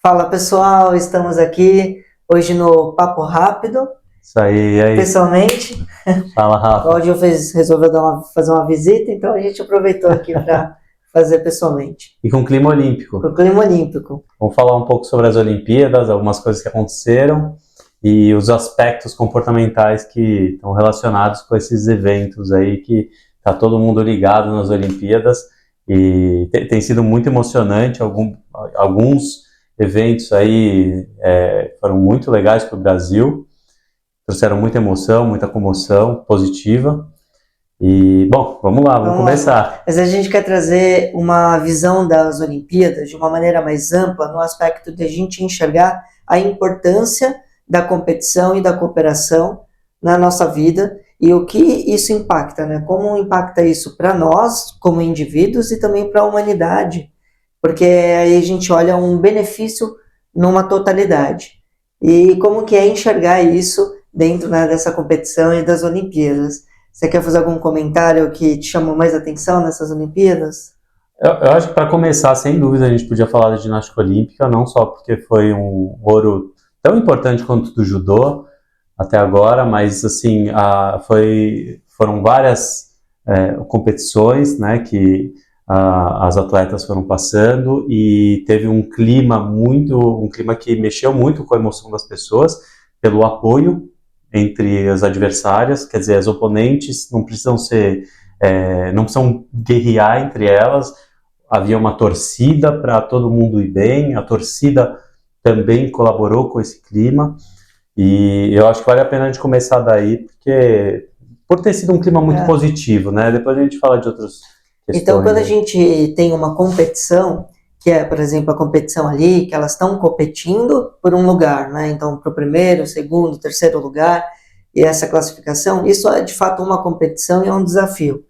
Fala pessoal, estamos aqui hoje no Papo Rápido, Isso aí, e aí? pessoalmente. Fala, O Rafa. Claudio resolveu fazer uma visita, então a gente aproveitou aqui para fazer pessoalmente. E com clima olímpico. O clima olímpico. Vamos falar um pouco sobre as Olimpíadas, algumas coisas que aconteceram e os aspectos comportamentais que estão relacionados com esses eventos aí, que tá todo mundo ligado nas Olimpíadas e tem sido muito emocionante. Alguns eventos aí foram muito legais para o Brasil, trouxeram muita emoção, muita comoção positiva. E, bom, vamos lá, vamos começar. Mas a gente quer trazer uma visão das Olimpíadas de uma maneira mais ampla, no aspecto de a gente enxergar a importância da competição e da cooperação na nossa vida e o que isso impacta, né? Como impacta isso para nós, como indivíduos, e também para a humanidade, porque aí a gente olha um benefício numa totalidade. E como que é enxergar isso dentro, né, dessa competição e das Olimpíadas? Você quer fazer algum comentário que te chamou mais atenção nessas Olimpíadas? Eu acho que para começar, sem dúvida, a gente podia falar da ginástica olímpica, não só porque foi um ouro tão importante quanto do judô até agora, mas assim, foram várias competições, né, que as atletas foram passando e teve um clima que mexeu muito com a emoção das pessoas pelo apoio entre as adversárias, quer dizer, as oponentes não precisam guerrear entre elas. Havia uma torcida para todo mundo ir bem, a torcida também colaborou com esse clima, e eu acho que vale a pena a gente começar daí, porque por ter sido um clima muito positivo, né? Depois a gente fala de outras questões. Então, quando a gente tem uma competição, que é, por exemplo, a competição ali, que elas estão competindo por um lugar, né? Então, para o primeiro, segundo, terceiro lugar, e essa classificação, isso é de fato uma competição e é um desafio.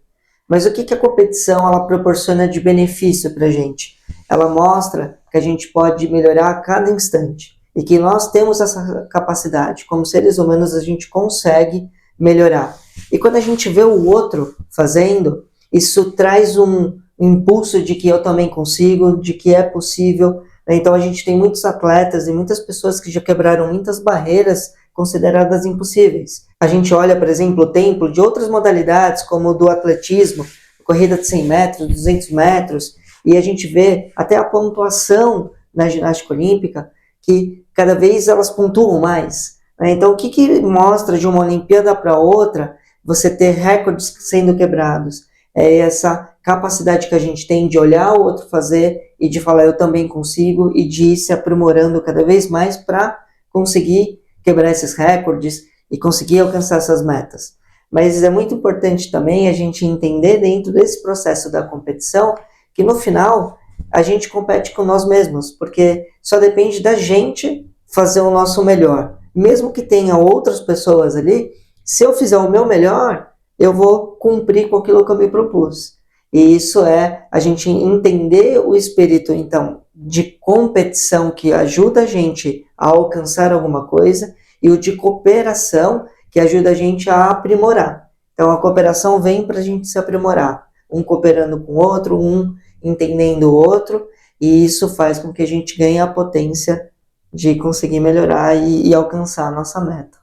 Mas o que a competição ela proporciona de benefício para a gente? Ela mostra que a gente pode melhorar a cada instante e que nós temos essa capacidade. Como seres humanos, a gente consegue melhorar. E quando a gente vê o outro fazendo, isso traz um impulso de que eu também consigo, de que é possível. Então a gente tem muitos atletas e muitas pessoas que já quebraram muitas barreiras consideradas impossíveis. A gente olha, por exemplo, o tempo de outras modalidades, como o do atletismo, corrida de 100 metros, 200 metros, e a gente vê até a pontuação na ginástica olímpica, que cada vez elas pontuam mais. Então, o que mostra de uma Olimpíada para outra você ter recordes sendo quebrados? É essa capacidade que a gente tem de olhar o outro fazer e de falar eu também consigo, e de ir se aprimorando cada vez mais para conseguir quebrar esses recordes e conseguir alcançar essas metas. Mas é muito importante também a gente entender dentro desse processo da competição que no final a gente compete com nós mesmos, porque só depende da gente fazer o nosso melhor. Mesmo que tenha outras pessoas ali, se eu fizer o meu melhor, eu vou cumprir com aquilo que eu me propus. E isso é a gente entender o espírito, então, de competição que ajuda a gente a alcançar alguma coisa, e o de cooperação que ajuda a gente a aprimorar. Então a cooperação vem para a gente se aprimorar, um cooperando com o outro, um entendendo o outro, e isso faz com que a gente ganhe a potência de conseguir melhorar e alcançar a nossa meta.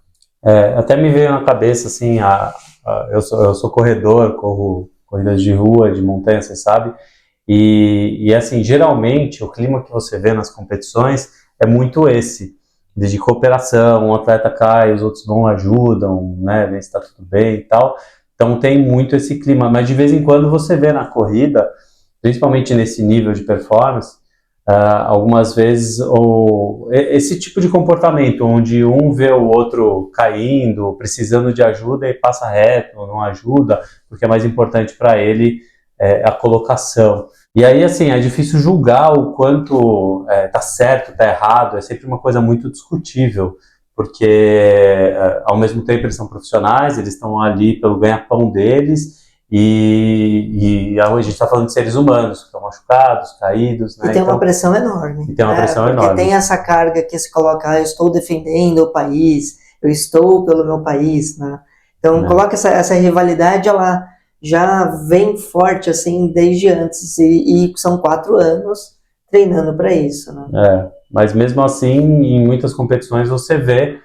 Até me veio na cabeça, assim, eu sou corredor, corro corridas de rua, de montanha, você sabe, e assim, geralmente o clima que você vê nas competições é muito esse, de cooperação, um atleta cai, os outros vão ajudam, né, vê se tá tudo bem e tal. Então tem muito esse clima, mas de vez em quando você vê na corrida, principalmente nesse nível de performance, algumas vezes esse tipo de comportamento, onde um vê o outro caindo, precisando de ajuda e passa reto, não ajuda, porque é mais importante para ele a colocação. E aí, assim, é difícil julgar o quanto tá certo, tá errado, é sempre uma coisa muito discutível, porque ao mesmo tempo eles são profissionais, eles estão ali pelo ganha-pão deles, e a gente está falando de seres humanos que estão machucados, caídos, né? E tem uma pressão enorme. E tem uma pressão porque enorme. Tem essa carga que se coloca, eu estou defendendo o país, eu estou pelo meu país, né? Então coloca essa rivalidade, ela já vem forte assim desde antes, e são 4 anos treinando para isso, né? Mas mesmo assim, em muitas competições você vê,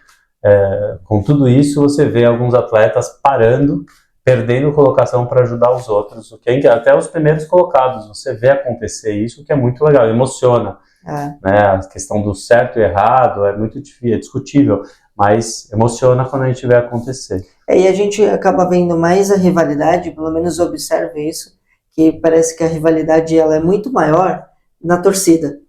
com tudo isso, você vê alguns atletas parando, perdendo colocação para ajudar os outros, o que até os primeiros colocados, você vê acontecer isso, o que é muito legal, emociona. Né? A questão do certo e errado é muito difícil, é discutível, mas emociona quando a gente vê acontecer. E a gente acaba vendo mais a rivalidade, pelo menos eu observo isso, que parece que a rivalidade ela é muito maior na torcida.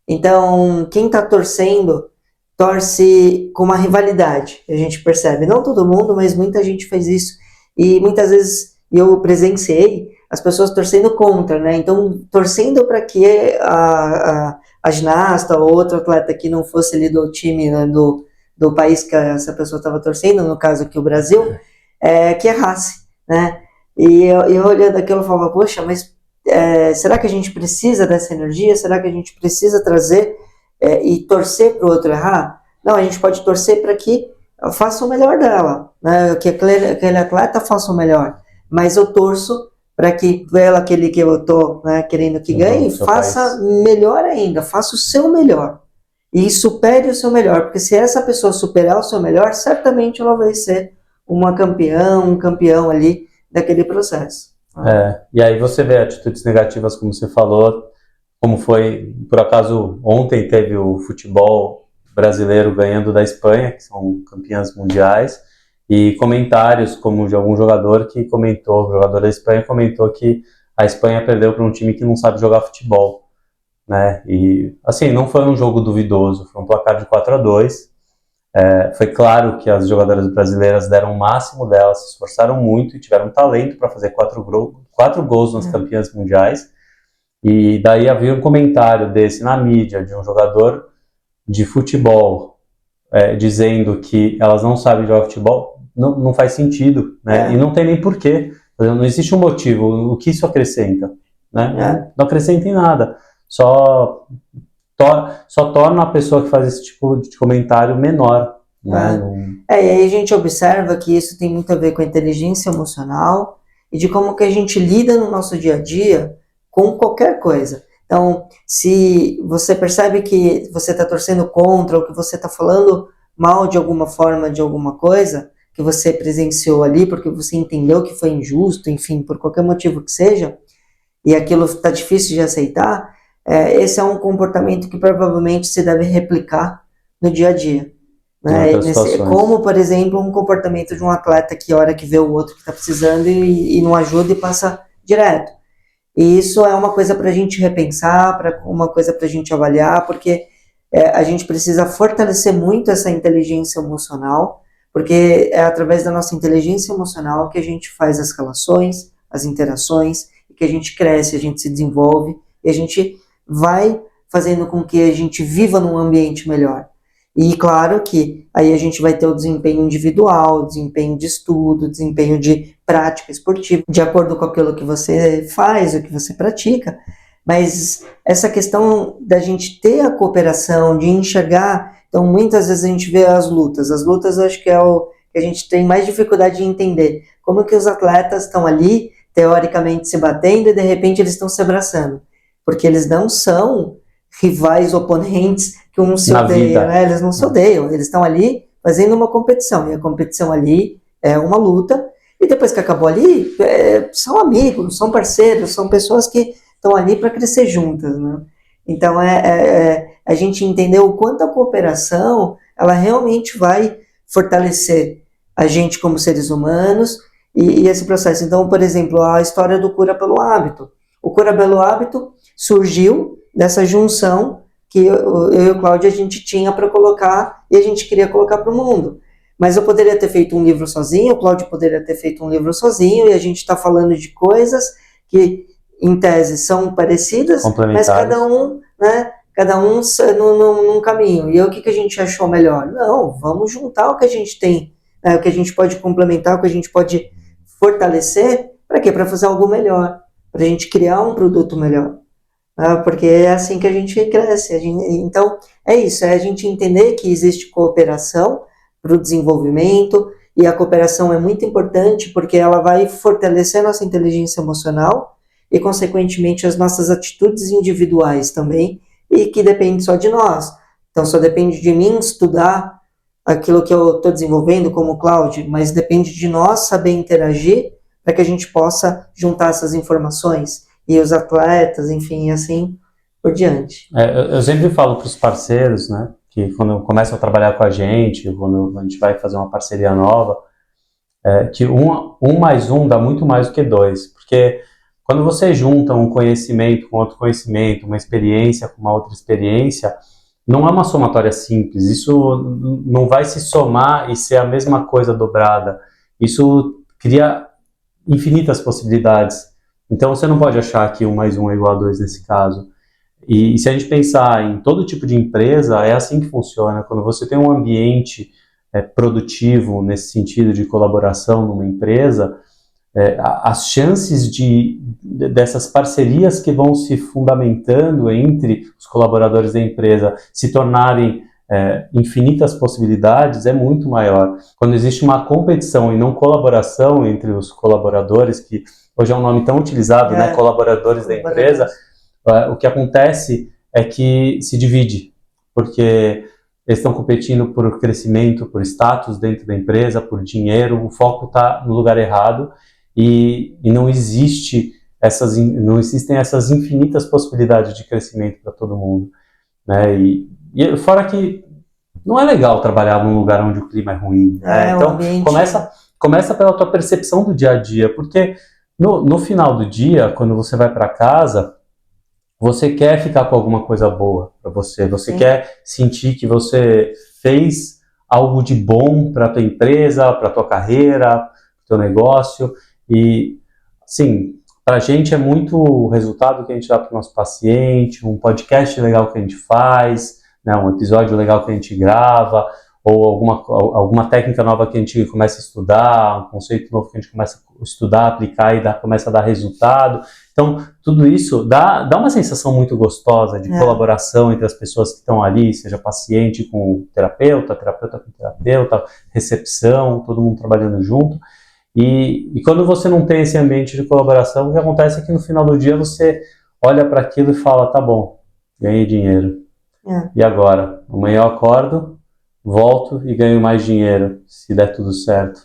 Então, quem está torcendo, torce com uma rivalidade, a gente percebe. Não todo mundo, mas muita gente faz isso. E muitas vezes eu presenciei as pessoas torcendo contra, né? Então, torcendo para que a ginasta ou outro atleta que não fosse ali do time, né, do país que essa pessoa estava torcendo, no caso aqui o Brasil, que errasse, né? E eu olhando aquilo, eu falava, poxa, mas será que a gente precisa dessa energia? Será que a gente precisa trazer e torcer para o outro errar? Não, a gente pode torcer para que faça o melhor dela, né? Que aquele atleta faça o melhor. Mas eu torço para que aquele que eu estou, né, querendo que ganhe, faça melhor ainda, faça o seu melhor. E supere o seu melhor, porque se essa pessoa superar o seu melhor, certamente ela vai ser uma campeã, um campeão ali daquele processo. E aí você vê atitudes negativas, como você falou, como foi, por acaso, ontem teve o futebol brasileiro ganhando da Espanha, que são campeãs mundiais, e comentários como de algum jogador que comentou, o jogador da Espanha comentou que a Espanha perdeu para um time que não sabe jogar futebol, né? E assim, não foi um jogo duvidoso, foi um placar de 4-2. Foi claro que as jogadoras brasileiras deram o máximo delas, se esforçaram muito e tiveram talento para fazer 4 gols nas campeãs mundiais. E daí havia um comentário desse na mídia, de um jogador de futebol, dizendo que elas não sabem jogar futebol. Não faz sentido, né? E não tem nem porquê. Não existe um motivo. O que isso acrescenta? Né? Não acrescenta em nada. Só torna a pessoa que faz esse tipo de comentário menor. Né? E aí a gente observa que isso tem muito a ver com a inteligência emocional e de como que a gente lida no nosso dia a dia com qualquer coisa. Então, se você percebe que você está torcendo contra ou que você está falando mal de alguma forma de alguma coisa que você presenciou ali, porque você entendeu que foi injusto, enfim, por qualquer motivo que seja, e aquilo está difícil de aceitar, esse é um comportamento que provavelmente se deve replicar no dia a dia. Né? Como, por exemplo, um comportamento de um atleta que a hora que vê o outro que está precisando e não ajuda e passa direto. E isso é uma coisa para a gente repensar, uma coisa para a gente avaliar, porque a gente precisa fortalecer muito essa inteligência emocional, porque é através da nossa inteligência emocional que a gente faz as relações, as interações, que a gente cresce, a gente se desenvolve, e a gente vai fazendo com que a gente viva num ambiente melhor. E claro que aí a gente vai ter o desempenho individual, desempenho de estudo, desempenho de prática esportiva, de acordo com aquilo que você faz, o que você pratica. Mas essa questão da gente ter a cooperação, de enxergar, então muitas vezes a gente vê as lutas eu acho que é o que a gente tem mais dificuldade de entender. Como que os atletas estão ali, teoricamente se batendo, e de repente eles estão se abraçando. Porque eles não são rivais, oponentes, que um se odeia, né? Eles não se odeiam, eles estão ali fazendo uma competição, e a competição ali é uma luta, e depois que acabou ali, são amigos, são parceiros, são pessoas que estão ali para crescer juntas, né? Então, a gente entender o quanto a cooperação, ela realmente vai fortalecer a gente como seres humanos, e esse processo. Então, por exemplo, a história do Cura pelo Hábito. O Cura pelo Hábito surgiu dessa junção que eu e o Cláudio a gente tinha para colocar e a gente queria colocar para o mundo. Mas eu poderia ter feito um livro sozinho, o Cláudio poderia ter feito um livro sozinho, e a gente está falando de coisas que, em tese, são parecidas, mas cada um, né, num caminho. E aí, o que a gente achou melhor? Não, vamos juntar o que a gente tem, o que a gente pode complementar, o que a gente pode fortalecer, para quê? Para fazer algo melhor, para a gente criar um produto melhor. Porque é assim que a gente cresce. Então, é isso, é a gente entender que existe cooperação para o desenvolvimento, e a cooperação é muito importante porque ela vai fortalecer a nossa inteligência emocional e, consequentemente, as nossas atitudes individuais também, e que depende só de nós. Então, só depende de mim estudar aquilo que eu estou desenvolvendo como cloud, mas depende de nós saber interagir para que a gente possa juntar essas informações e os atletas, enfim, assim por diante. Eu sempre falo para os parceiros, né, que quando começam a trabalhar com a gente, quando a gente vai fazer uma parceria nova, que um mais um dá muito mais do que dois, porque quando você junta um conhecimento com outro conhecimento, uma experiência com uma outra experiência, não é uma somatória simples, isso não vai se somar e ser a mesma coisa dobrada, isso cria infinitas possibilidades, então você não pode achar que 1 mais 1 é igual a 2 nesse caso. E se a gente pensar em todo tipo de empresa, é assim que funciona. Quando você tem um ambiente produtivo nesse sentido de colaboração numa empresa, as chances dessas parcerias que vão se fundamentando entre os colaboradores da empresa se tornarem infinitas possibilidades é muito maior. Quando existe uma competição e não colaboração entre os colaboradores, que hoje é um nome tão utilizado, né, colaboradores da empresa, o que acontece é que se divide, porque eles estão competindo por crescimento, por status dentro da empresa, por dinheiro, o foco está no lugar errado e não existem essas infinitas possibilidades de crescimento para todo mundo, né? E fora que não é legal trabalhar num lugar onde o clima é ruim, né? Então começa pela tua percepção do dia a dia, porque no final do dia, quando você vai para casa, você quer ficar com alguma coisa boa para você, você quer sentir que você fez algo de bom para a tua empresa, para a tua carreira, para o teu negócio. E, assim, para a gente é muito o resultado que a gente dá para o nosso paciente, um podcast legal que a gente faz, né, um episódio legal que a gente grava, ou alguma técnica nova que a gente começa a estudar, um conceito novo que a gente começa a estudar, aplicar e começa a dar resultado. Então, tudo isso dá uma sensação muito gostosa de colaboração entre as pessoas que estão ali, seja paciente com terapeuta com terapeuta, recepção, todo mundo trabalhando junto. E quando você não tem esse ambiente de colaboração, o que acontece é que no final do dia você olha para aquilo e fala, tá bom, ganhei dinheiro. E agora? Amanhã eu acordo, volto e ganho mais dinheiro, se der tudo certo.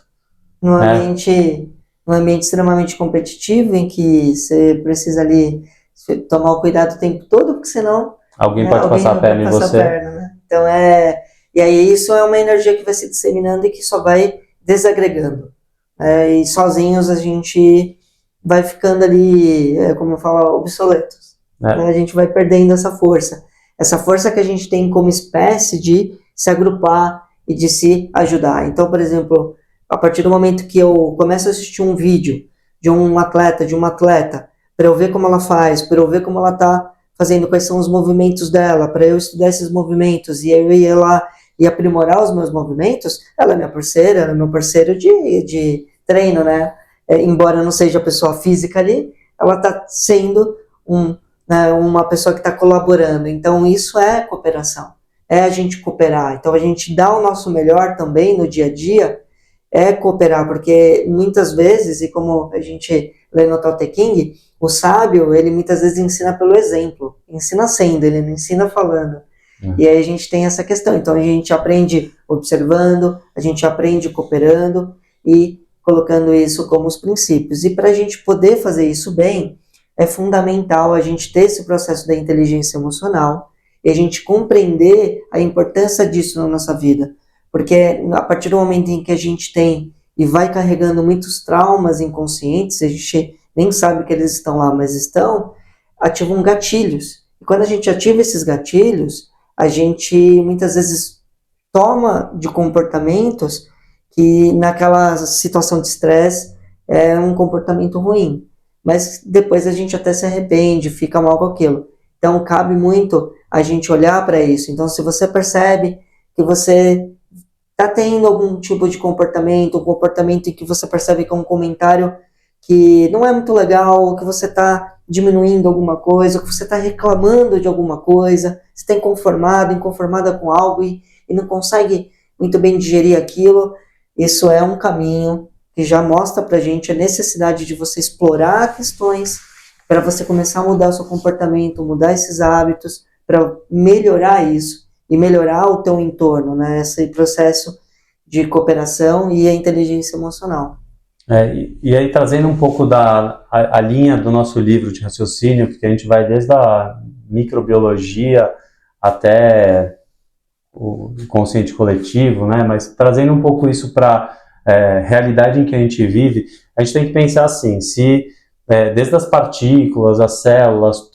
Num ambiente extremamente competitivo, em que você precisa ali tomar o cuidado o tempo todo, porque senão alguém pode passar a perna em você. Né? Então e aí isso é uma energia que vai se disseminando e que só vai desagregando. E sozinhos a gente vai ficando ali, como eu falo, obsoletos. A gente vai perdendo essa força que a gente tem como espécie de se agrupar e de se ajudar. Então, por exemplo, a partir do momento que eu começo a assistir um vídeo de um atleta, de uma atleta, para eu ver como ela faz, para eu ver como ela está fazendo, quais são os movimentos dela, para eu estudar esses movimentos e eu ir lá e aprimorar os meus movimentos, ela é minha parceira, ela é meu parceiro de treino, né? Embora eu não seja a pessoa física ali, ela está sendo uma pessoa que está colaborando. Então, isso é cooperação, é a gente cooperar. Então, a gente dá o nosso melhor também no dia a dia, é cooperar, porque muitas vezes, e como a gente lê no Tao Te Ching, o sábio, ele muitas vezes ensina pelo exemplo, ensina sendo, ele não ensina falando. E aí a gente tem essa questão, então a gente aprende observando, a gente aprende cooperando e colocando isso como os princípios. E para a gente poder fazer isso bem, é fundamental a gente ter esse processo da inteligência emocional e a gente compreender a importância disso na nossa vida. Porque a partir do momento em que a gente tem e vai carregando muitos traumas inconscientes, a gente nem sabe que eles estão lá, mas estão, ativam gatilhos. E quando a gente ativa esses gatilhos, a gente muitas vezes toma de comportamentos que naquela situação de estresse é um comportamento ruim. Mas depois a gente até se arrepende, fica mal com aquilo. Então cabe muito a gente olhar para isso. Então se você percebe que você está tendo algum tipo de comportamento, um comportamento em que você percebe que é um comentário que não é muito legal, que você está diminuindo alguma coisa, que você está reclamando de alguma coisa, você está inconformada com algo e não consegue muito bem digerir aquilo, isso é um caminho que já mostra pra gente a necessidade de você explorar questões para você começar a mudar o seu comportamento, mudar esses hábitos, para melhorar isso. e melhorar o teu entorno, né? Esse processo de cooperação e a inteligência emocional. E aí, trazendo um pouco a linha do nosso livro de raciocínio, porque a gente vai desde a microbiologia até o consciente coletivo, né? Mas trazendo um pouco isso para a realidade em que a gente vive, a gente tem que pensar assim, se desde as partículas, as células,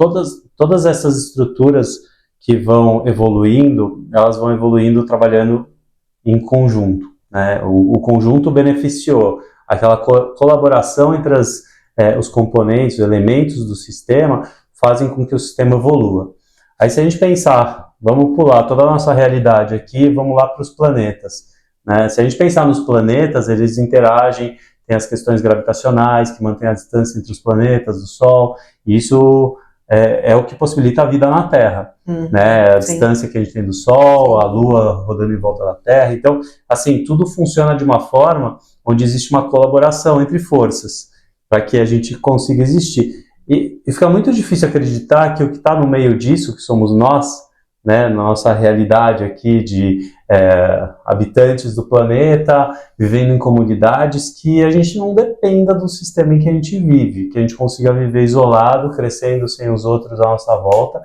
todas essas estruturas que vão evoluindo, elas vão evoluindo trabalhando em conjunto, né? O conjunto beneficiou aquela colaboração entre os componentes, os elementos do sistema, fazem com que o sistema evolua. Aí se a gente pensar, vamos pular toda a nossa realidade aqui, vamos lá para os planetas, né? Se a gente pensar nos planetas, eles interagem, tem as questões gravitacionais, que mantêm a distância entre os planetas, do Sol, e isso é o que possibilita a vida na Terra, né? A distância que a gente tem do Sol, a Lua rodando em volta da Terra. Então, assim, tudo funciona de uma forma onde existe uma colaboração entre forças, para que a gente consiga existir. E fica muito difícil acreditar que o que está no meio disso, que somos nós, né, na nossa realidade aqui de habitantes do planeta, vivendo em comunidades, que a gente não dependa do sistema em que a gente vive, que a gente consiga viver isolado, crescendo sem os outros à nossa volta.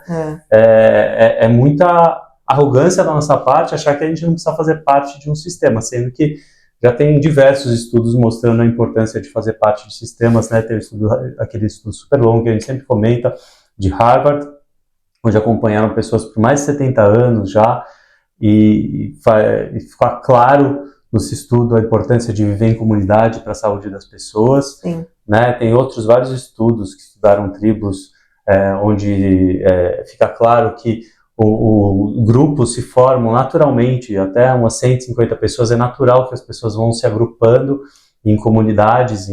É muita arrogância da nossa parte achar que a gente não precisa fazer parte de um sistema, sendo que já tem diversos estudos mostrando a importância de fazer parte de sistemas, né? Tem aquele estudo super longo que a gente sempre comenta, de Harvard, onde acompanharam pessoas por mais de 70 anos já, e fica claro nesse estudo a importância de viver em comunidade para a saúde das pessoas. Né? Tem outros vários estudos que estudaram tribos onde fica claro que o grupo se formam naturalmente, até umas 150 pessoas, é natural que as pessoas vão se agrupando em comunidades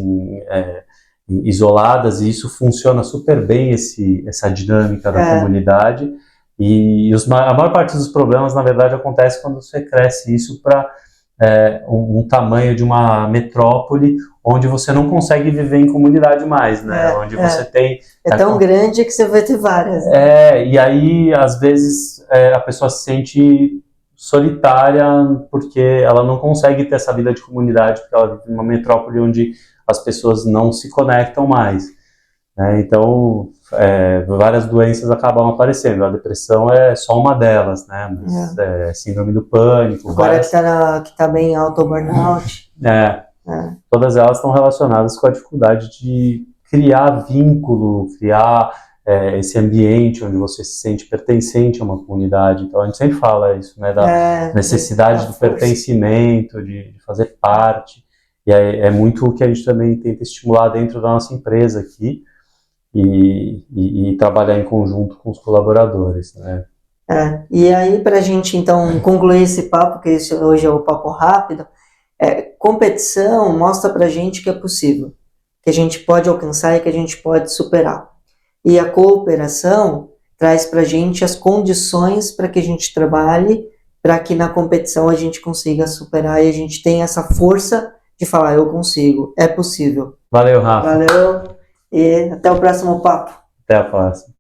isoladas, e isso funciona super bem, essa dinâmica da comunidade, e a maior parte dos problemas, na verdade, acontece quando você cresce isso para um tamanho de uma metrópole, onde você não consegue viver em comunidade mais, né? Onde você tem... É tão grande que você vai ter várias. E aí, às vezes, a pessoa se sente solitária porque ela não consegue ter essa vida de comunidade, porque ela vive numa metrópole onde as pessoas não se conectam mais. Né? Então, várias doenças acabam aparecendo. A depressão é só uma delas, né? Mas, síndrome do pânico. Agora que está bem alto o burnout. Todas elas estão relacionadas com a dificuldade de criar vínculo, criar esse ambiente onde você se sente pertencente a uma comunidade. Então a gente sempre fala isso, né, da necessidade do pertencimento, de fazer parte, e é muito o que a gente também tenta estimular dentro da nossa empresa aqui, e trabalhar em conjunto com os colaboradores, né. E aí, para a gente então concluir esse papo, que esse hoje é o papo rápido, competição mostra para a gente que é possível, que a gente pode alcançar e que a gente pode superar. E a cooperação traz para a gente as condições para que a gente trabalhe, para que na competição a gente consiga superar e a gente tenha essa força de falar, eu consigo, é possível. Valeu, Rafa. Valeu, e até o próximo papo. Até a próxima.